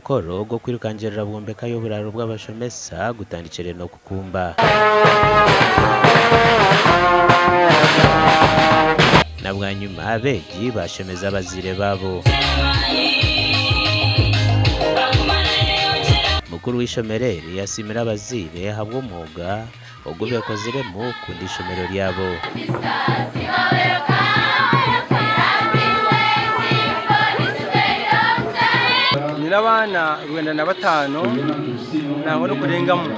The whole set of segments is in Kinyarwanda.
mukoro go kwirukangira bwombeka y'uburaro bw'abashomesa gutandikire no kukumba nabwa nyuma abeji bashemeza abazire babo mukuru w'ishomereri yasimira abazire habwo umwuga ubwo bekoziremo kundi ishomero ryabo Abana 45 naho no kurengamo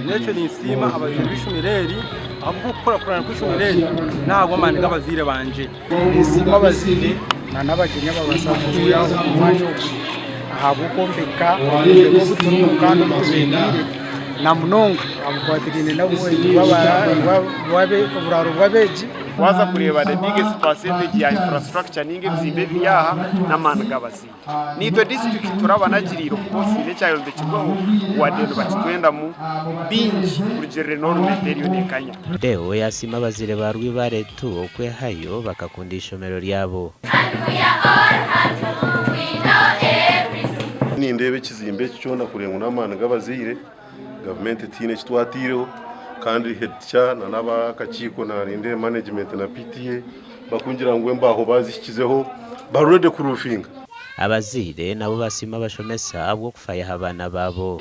neco nisima abazire b'ishomereri ahubwo gukora kw'ishomereri ntabwo mani gabazire banje nisima abazire n'abagenya babasafuye umwanya ahabukombeka ubuturuka n'ubutubengire na munonga abukwatirine nabo wabe uburaro bwabeji waza kureba the biggest percentage ya infrastructure ninge bizimbe byaha n'amana gabazire nito district turabanagirira kuposire cyayo ndekirwa wadendo bakitwenda mu bingi kurigere norme period kanya Deo yasima abazire barwi baretu okwe hayo bakakundisha ishomero ryabo ni ndebe kizimbe cyo nakurenga n'amana gabazire government tine kitwatireho kandi hetcha na nabakachiko na rinde management na PTA bakungira ngo mbaho bazishyizeho barurede kurufinga abazire nabo basima abashomesa bwo kufaya abana babo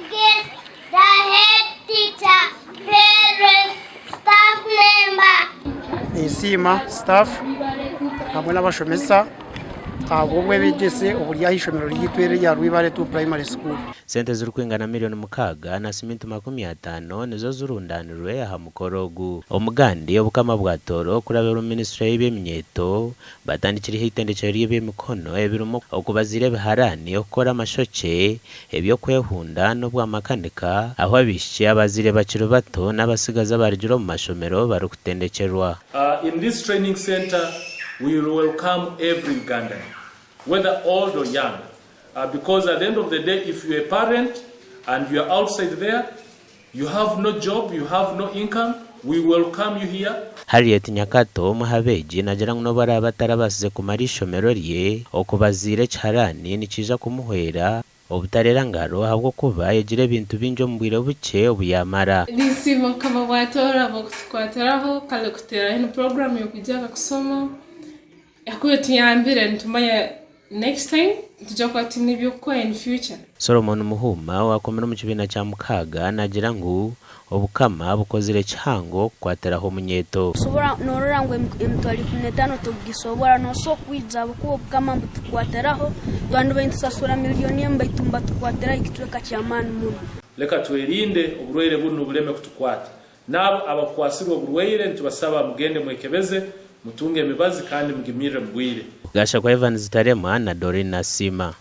nisima staff hamwe n'abashomesa abogwe bigese uburya hishomero ryitwere ya Rwibare to primary school sente z'urukwingana miliyoni mukaga na simintu 50 nizo zurundanirwe aha mukorogu omugandi obukama bwatoro kurabera ministry y'ibimyeto batandikira hitendekero y'ibimikono ebirumo okubazire biharani okora amashoche ebyo kwehunda no bwamakanika aho abishye abazire bakiro bato n'abasigaza barigiro mu mashomero barukutendekerwa. In this training center we will welcome every Ugandan, whether old or young, because at the end of the day, if you're a parent and you're outside there, you have no job, you have no income, we welcome you here. Harriet Nyakato muhabeji nagira ngo bara batarabasize ku marishomero rye okubazire cyarani nikija kumuhwera obutarera ngaro habwo kuba yegire ibintu binjo mbwire buke obuyamara nisimo kama bwatora bokutwataraho kale kutera ino program yo kujya kusoma yakuye tuyambire ntumaya next time tujya nibyo ko in future. Solomon Muhuma wakomera mu kibina cya mukaga nagira ngo obukama bukozire cyango kwateraho munyeto sobora nororangwe mtwali 15 tugisobora no so kwiza buko bukama mutwateraho bandu bentusasura miliyoni mbayitumba tukwatera ikitweka cyamani muno leka twerinde uburwere buno buleme kutukwata nabo abakwasirwa uburwere ntubasaba mugende mwekebeze mutunge mibazi kandi mugimire mbwire gasha kwa Evans Tarema na Dorina Sima.